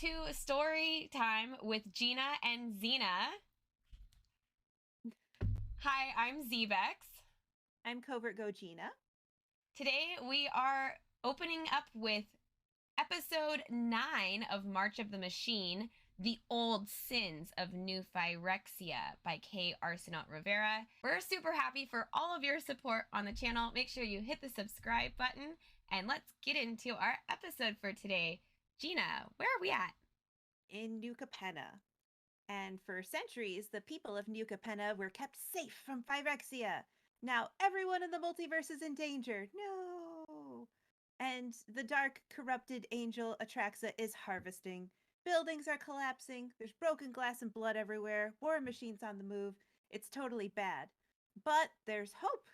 to Storytime with Gina and Zena. Hi, I'm ZBexx. I'm Covert Go Gina. Today we are opening up with episode 9 of March of the Machine, The Old Sins of New Phyrexia by K. Arsenault Rivera. We're super happy for all of your support on the channel. Make sure you hit the subscribe button, and let's get into our episode for today. Gina, where are we at? In New Capenna. And for centuries, the people of New Capenna were kept safe from Phyrexia. Now everyone in the multiverse is in danger. No! And the dark, corrupted angel Atraxa is harvesting. Buildings are collapsing. There's broken glass and blood everywhere. War machines on the move. It's totally bad. But there's hope.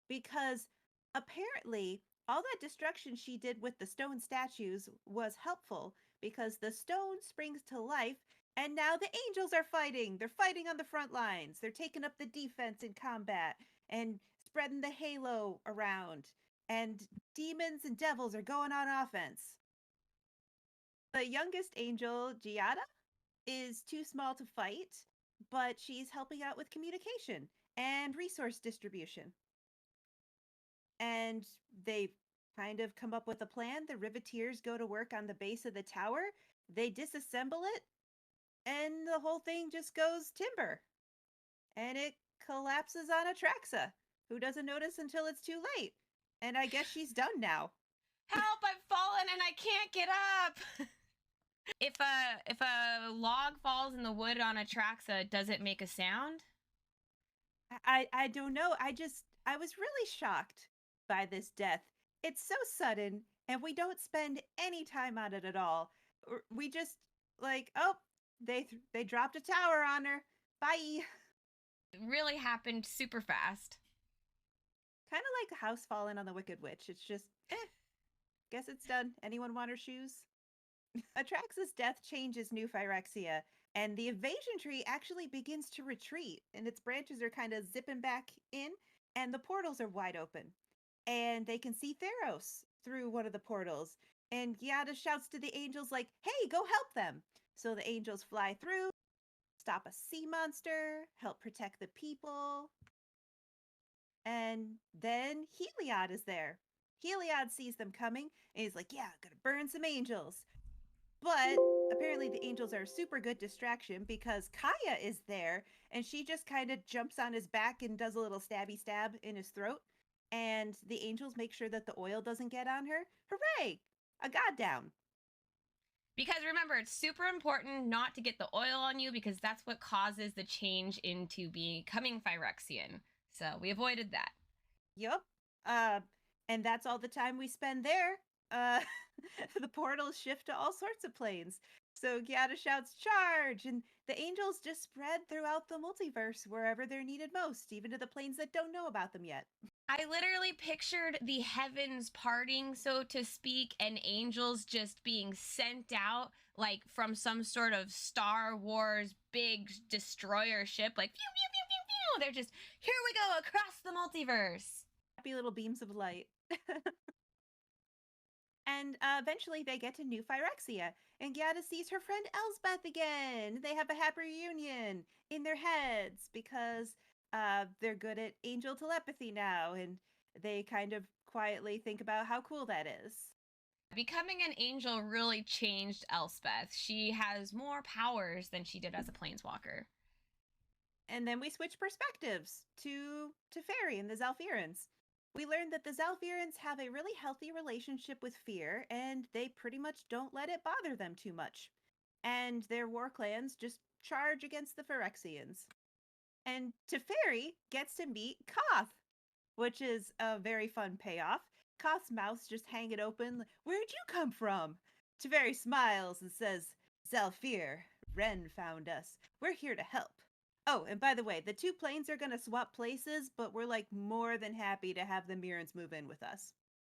Because apparently, all that destruction she did with the stone statues was helpful because the stone springs to life, and now the angels are fighting. They're fighting on the front lines. They're taking up the defense in combat and spreading the halo around. And demons and devils are going on offense. The youngest angel, Gina, is too small to fight, but she's helping out with communication and resource distribution. And they kind of come up with a plan. The Riveteers go to work on the base of the tower. They disassemble it, and the whole thing just goes timber. And it collapses on Atraxa, who doesn't notice until it's too late. And I guess she's done now. Help, I've fallen and I can't get up! If a log falls in the wood on Atraxa, does it make a sound? I don't know. I was really shocked by this death. It's so sudden, and we don't spend any time on it at all. We just like, oh, they dropped a tower on her. Bye. It really happened super fast. Kind of like a house falling on the Wicked Witch. It's just, guess it's done. Anyone want her shoes? Atraxa's death changes New Phyrexia, and the evasion tree actually begins to retreat, and its branches are kind of zipping back in, and the portals are wide open. And they can see Theros through one of the portals. And Giada shouts to the angels like, hey, go help them. So the angels fly through, stop a sea monster, help protect the people. And then Heliod is there. Heliod sees them coming, and he's like, yeah, I'm gonna burn some angels. But apparently the angels are a super good distraction because Kaya is there, and she just kind of jumps on his back and does a little stabby stab in his throat. And the angels make sure that the oil doesn't get on her. Hooray! A god down. Because remember, it's super important not to get the oil on you because that's what causes the change into becoming Phyrexian. So we avoided that. Yup. And that's all the time we spend there. The portals shift to all sorts of planes. So Giada shouts, charge! And the angels just spread throughout the multiverse wherever they're needed most, even to the planes that don't know about them yet. I literally pictured the heavens parting, so to speak, and angels just being sent out like from some sort of Star Wars big destroyer ship, like pew, pew, pew, pew, pew. They're just, here we go across the multiverse. Happy little beams of light. And eventually they get to New Phyrexia, and Giada sees her friend Elsbeth again. They have a happy reunion in their heads because they're good at angel telepathy now, and they kind of quietly think about how cool that is. Becoming an angel really changed Elspeth. She has more powers than she did as a planeswalker. And then we switch perspectives to Teferi and the Zalfirans. We learned that the Zalfirans have a really healthy relationship with fear, and they pretty much don't let it bother them too much. And their war clans just charge against the Phyrexians. And Teferi gets to meet Koth, which is a very fun payoff. Koth's mouth's just hanging open. Where'd you come from? Teferi smiles and says, Zalfir, Wrenn found us. We're here to help. Oh, and by the way, the two planes are going to swap places, but we're like more than happy to have the Mirrans move in with us.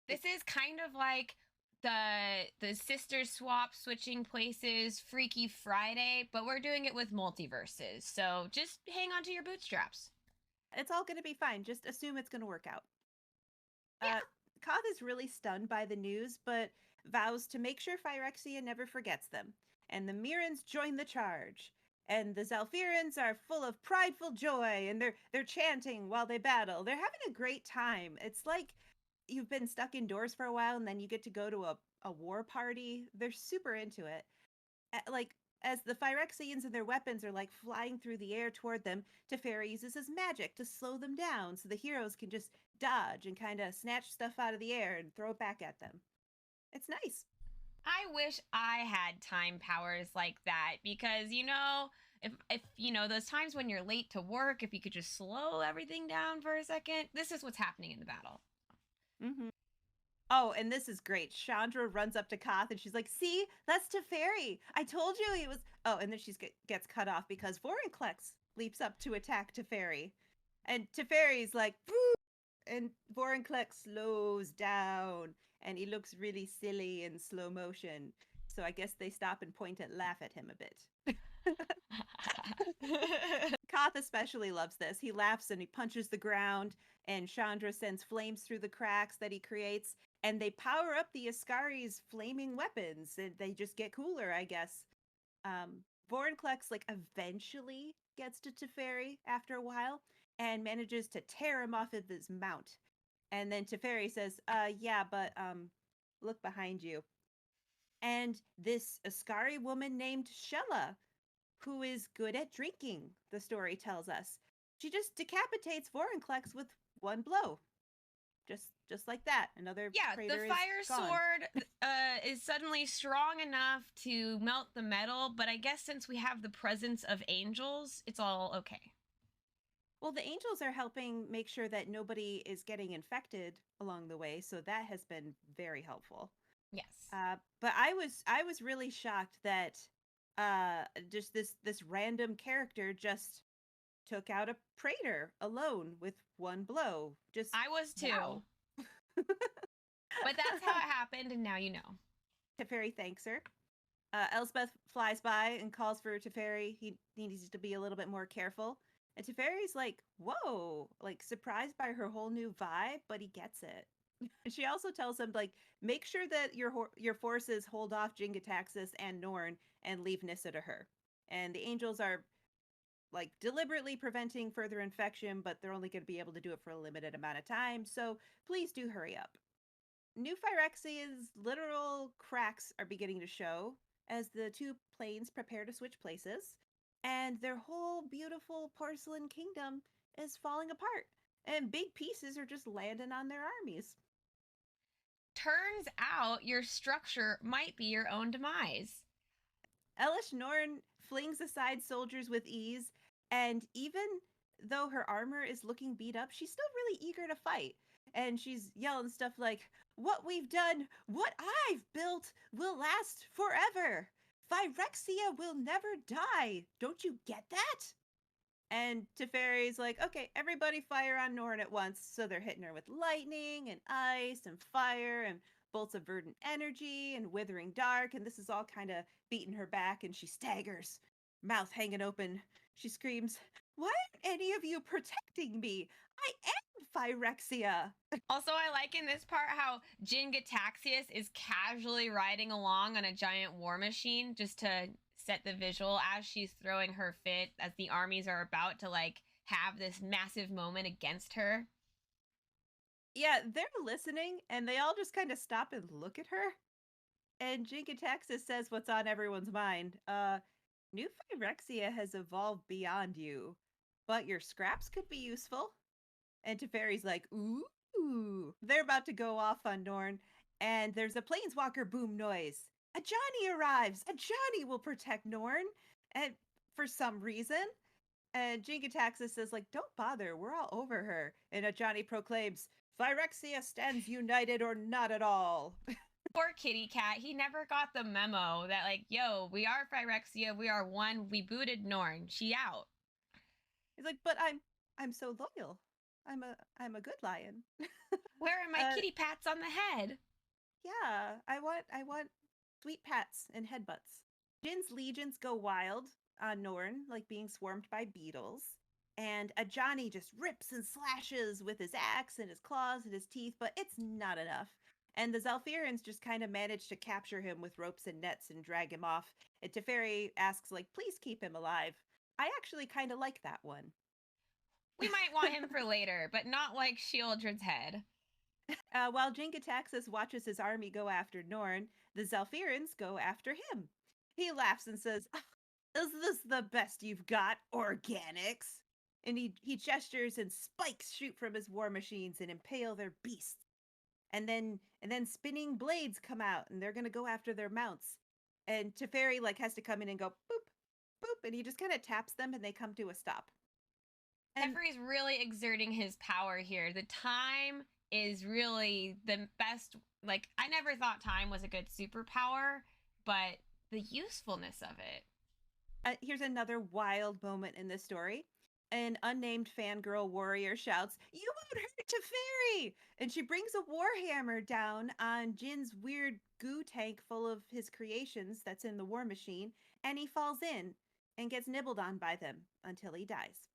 This is kind of like the sister swap switching places Freaky Friday, but we're doing it with multiverses. So just hang on to your bootstraps. It's all going to be fine. Just assume it's going to work out. Yeah. Koth is really stunned by the news, but vows to make sure Phyrexia never forgets them. and the Mirrans join the charge. And the Zalfirans are full of prideful joy, and they're chanting while they battle. They're having a great time. It's like you've been stuck indoors for a while, and then you get to go to a war party. They're super into it. Like as the Phyrexians and their weapons are like flying through the air toward them, Teferi uses his magic to slow them down so the heroes can just dodge and kind of snatch stuff out of the air and throw it back at them. It's nice. I wish I had time powers like that because if those times when you're late to work, if you could just slow everything down for a second, this is what's happening in the battle. Mm-hmm. Oh, and this is great. Chandra runs up to Koth and she's like, "See, that's Teferi. I told you he was." Oh, and then she gets cut off because Vorinclex leaps up to attack Teferi, and Teferi's like, "Boo!" And Vorinclex slows down, and he looks really silly in slow motion. So I guess they stop and point and laugh at him a bit. Koth especially loves this. He laughs and he punches the ground, and Chandra sends flames through the cracks that he creates, and they power up the Ascari's flaming weapons, and they just get cooler, I guess. Vorinclex like eventually gets to Teferi after a while and manages to tear him off of his mount. And then Teferi says, yeah, but look behind you." And this Ascari woman named Shella, who is good at drinking, the story tells us. She just decapitates Vorinclex with one blow. Just like that. Another the fire sword is suddenly strong enough to melt the metal, but I guess since we have the presence of angels, it's all okay. Well, the angels are helping make sure that nobody is getting infected along the way, so that has been very helpful. Yes. But I was really shocked that just this random character just took out a praetor alone with one blow. Just I was too. Wow. But that's how it happened, and now you know. Teferi thanks her. Elspeth flies by and calls for Teferi. He needs to be a little bit more careful. And Teferi's like, whoa, like surprised by her whole new vibe, but he gets it. She also tells him, like, make sure that your forces hold off Jingataxis and Norn and leave Nissa to her. And the angels are like deliberately preventing further infection, but they're only going to be able to do it for a limited amount of time. So please do hurry up. New Phyrexia's literal cracks are beginning to show as the two planes prepare to switch places, and their whole beautiful porcelain kingdom is falling apart, and big pieces are just landing on their armies. Turns out your structure might be your own demise. Elish Norn flings aside soldiers with ease, and even though her armor is looking beat up, she's still really eager to fight. And she's yelling stuff like, "What we've done, what I've built, will last forever. Phyrexia will never die. Don't you get that?" And Teferi's like, "Okay, everybody fire on Norn at once." So they're hitting her with lightning and ice and fire and bolts of verdant energy and withering dark. And this is all kind of beating her back, and she staggers, mouth hanging open. She screams, "Why aren't any of you protecting me? I am Phyrexia." Also, I like in this part how Jingataxius is casually riding along on a giant war machine just to set the visual as she's throwing her fit as the armies are about to like have this massive moment against her. Yeah, they're listening and they all just kind of stop and look at her. And Jingataxis says what's on everyone's mind. New Phyrexia has evolved beyond you, but your scraps could be useful. And Teferi's like, ooh. They're about to go off on Norn, and there's a planeswalker boom noise. Ajani arrives. Ajani will protect Norn, and for some reason. And Jingataxis says, like, don't bother, we're all over her. And Ajani proclaims, Phyrexia stands united or not at all. Poor kitty cat, he never got the memo that like, yo, we are Phyrexia, we are one, we booted Norn, she out. He's like, but I'm so loyal. I'm a good lion. Where are my kitty pats on the head? Yeah, I want sweet pats and headbutts. Jin's legions go wild on Norn, like being swarmed by beetles. And Ajani just rips and slashes with his axe and his claws and his teeth, but it's not enough. And the Zalfirans just kind of manage to capture him with ropes and nets and drag him off. And Teferi asks, like, please keep him alive. I actually kind of like that one. We might want him for later, but not like Shieldred's head. While Jingataxis watches his army go after Norn, the Zalfirans go after him. He laughs and says, is this the best you've got, organics? And he gestures and spikes shoot from his war machines and impale their beasts. And then spinning blades come out and they're gonna go after their mounts. And Teferi like has to come in and go boop, boop, and he just kind of taps them and they come to a stop. Teferi's really exerting his power here. The time is really the best. Like, I never thought time was a good superpower, but the usefulness of it. Here's another wild moment in this story. An unnamed fangirl warrior shouts, "You won't hurt Teferi!" And she brings a warhammer down on Jin's weird goo tank full of his creations that's in the war machine, and he falls in and gets nibbled on by them until he dies.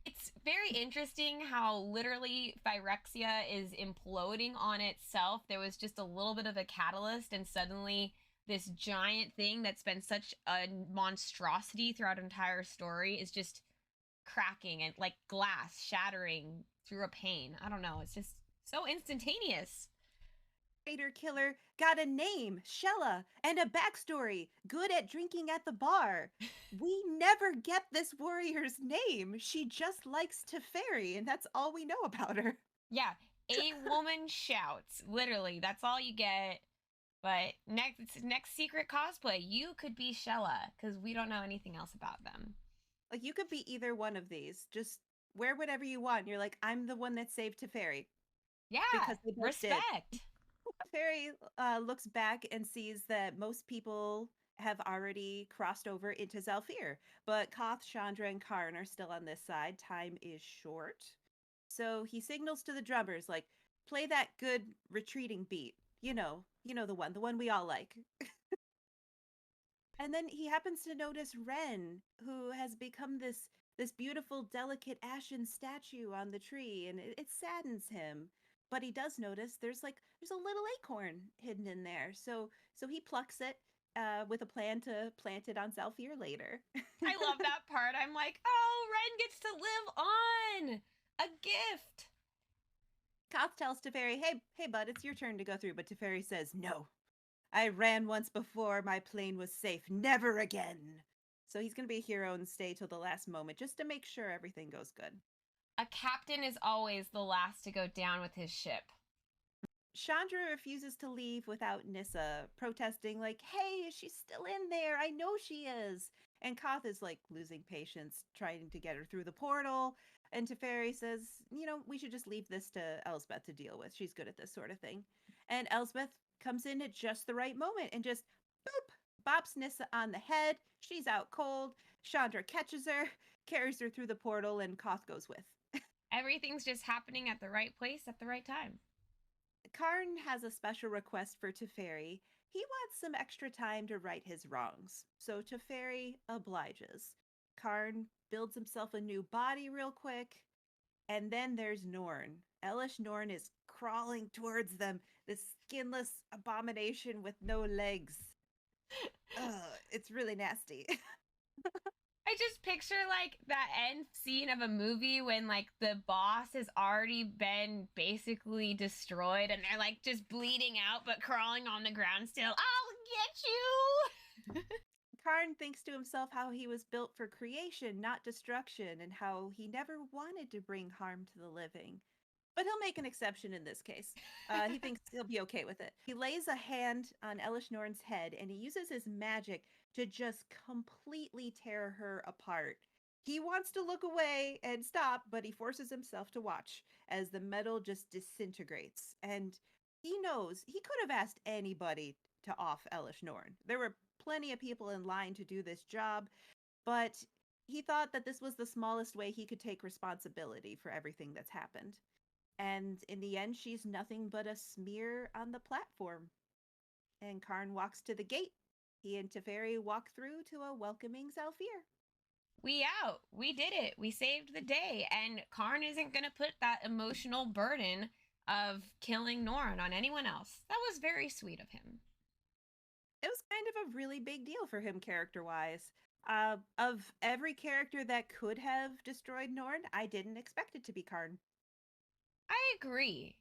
It's very interesting how literally Phyrexia is imploding on itself. There was just a little bit of a catalyst, and suddenly this giant thing that's been such a monstrosity throughout an entire story is just cracking and like glass shattering through a pane. I don't know. It's just so instantaneous. Raider killer got a name, Shella, and a backstory, good at drinking at the bar. We never get this warrior's name. She just likes Teferi, and that's all we know about her. Yeah, a woman shouts. Literally, that's all you get. But next secret cosplay, you could be Shella, because we don't know anything else about them. Like, you could be either one of these. Just wear whatever you want. You're like, I'm the one that saved Teferi. Yeah, because they both respect. Did. Teferi looks back and sees that most people have already crossed over into Zalfir, but Koth, Chandra, and Karn are still on this side. Time is short. So he signals to the drummers, like, play that good retreating beat. You know the one we all like. And then he happens to notice Wrenn, who has become this beautiful, delicate ashen statue on the tree, and it saddens him. But he does notice there's a little acorn hidden in there, so he plucks it with a plan to plant it on Zalfir later. I love that part. I'm like, oh, Wrenn gets to live on a gift. Koth tells Teferi, hey, bud, it's your turn to go through, but Teferi says no. I ran once before, my plane was safe, never again. So he's going to be a hero and stay till the last moment just to make sure everything goes good. A captain is always the last to go down with his ship. Chandra refuses to leave without Nissa, protesting like, hey, she's still in there, I know she is. And Koth is like losing patience, trying to get her through the portal. And Teferi says, we should just leave this to Elspeth to deal with. She's good at this sort of thing. And Elspeth comes in at just the right moment and just boop, bops Nissa on the head. She's out cold. Chandra catches her, carries her through the portal, and Koth goes with. Everything's just happening at the right place at the right time. Karn has a special request for Teferi. He wants some extra time to right his wrongs, so Teferi obliges. Karn builds himself a new body real quick, and then there's Norn. Elish Norn is crawling towards them, this skinless abomination with no legs. It's really nasty. I just picture like that end scene of a movie when like the boss has already been basically destroyed and they're like just bleeding out but crawling on the ground still. I'll get you! Karn thinks to himself how he was built for creation, not destruction, and how he never wanted to bring harm to the living. But he'll make an exception in this case. He thinks he'll be okay with it. He lays a hand on Elish Norn's head and he uses his magic to just completely tear her apart. He wants to look away and stop, but he forces himself to watch as the metal just disintegrates. And he knows he could have asked anybody to off Elish Norn. There were plenty of people in line to do this job, but he thought that this was the smallest way he could take responsibility for everything that's happened. And in the end, she's nothing but a smear on the platform. And Karn walks to the gate. He and Teferi walk through to a welcoming Zalfir. We out. We did it. We saved the day. And Karn isn't going to put that emotional burden of killing Norn on anyone else. That was very sweet of him. It was kind of a really big deal for him character-wise. Of every character that could have destroyed Norn, I didn't expect it to be Karn. I agree.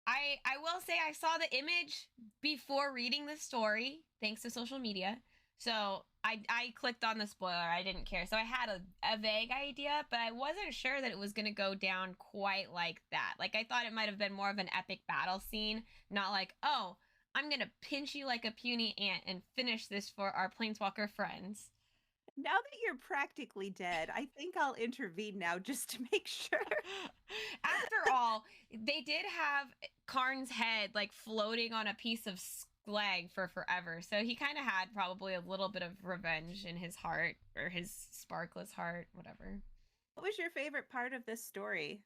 I will say I saw the image before reading the story, thanks to social media. So I clicked on the spoiler. I didn't care. So I had a vague idea, but I wasn't sure that it was going to go down quite like that. Like, I thought it might have been more of an epic battle scene, not like, oh, I'm going to pinch you like a puny ant and finish this for our planeswalker friends. Now that you're practically dead, I think I'll intervene now just to make sure. After all, they did have Karn's head like floating on a piece of slag for forever. So he kind of had probably a little bit of revenge in his heart, or his sparkless heart, whatever. What was your favorite part of this story?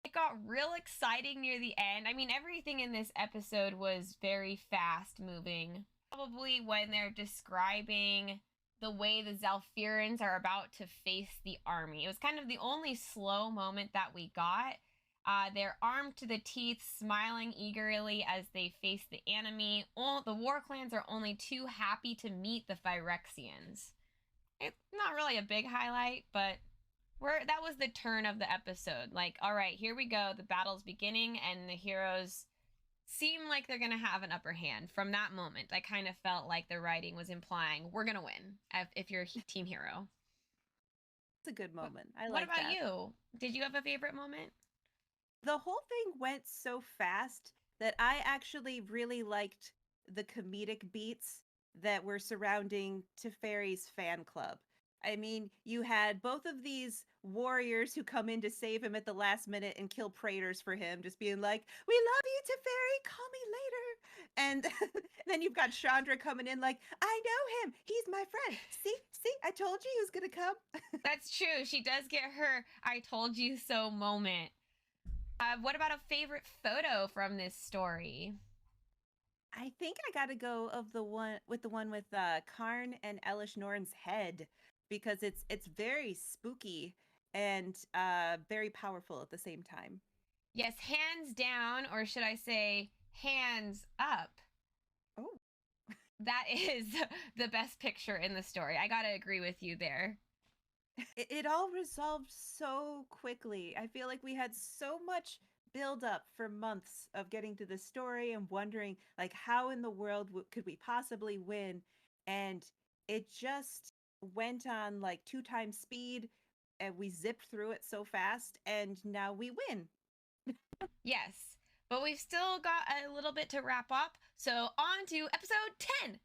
It got real exciting near the end. I mean, everything in this episode was very fast moving. Probably when they're describing the way the Zalfirans are about to face the army. It was kind of the only slow moment that we got. They're armed to the teeth, smiling eagerly as they face the enemy. The war clans are only too happy to meet the Phyrexians. It's not really a big highlight, but that was the turn of the episode. Like, all right, here we go. The battle's beginning, and the heroes seem like they're going to have an upper hand. From that moment, I kind of felt like the writing was implying we're going to win if you're a team hero. It's a good moment. I What like about that. you? Did you have a favorite moment? The whole thing went so fast that I actually really liked the comedic beats that were surrounding Teferi's fan club. I mean, you had both of these warriors who come in to save him at the last minute and kill praetors for him, just being like, "We love you, Teferi, call me later." And then you've got Chandra coming in like, "I know him, he's my friend. See, I told you he was gonna come." That's true. She does get her "I told you so" moment. What about a favorite photo from this story? I think I gotta go of the one with Karn and Elish Norn's head, because it's very spooky and very powerful at the same time. Yes, hands down, or should I say hands up. Oh, That is the best picture in the story. I gotta agree with you there. it all resolved so quickly. I feel like we had so much build up for months of getting to the story and wondering like how in the world could we possibly win, and it just went on like 2 times speed, and we zipped through it so fast, and now we win. Yes, but we've still got a little bit to wrap up. So on to episode 10.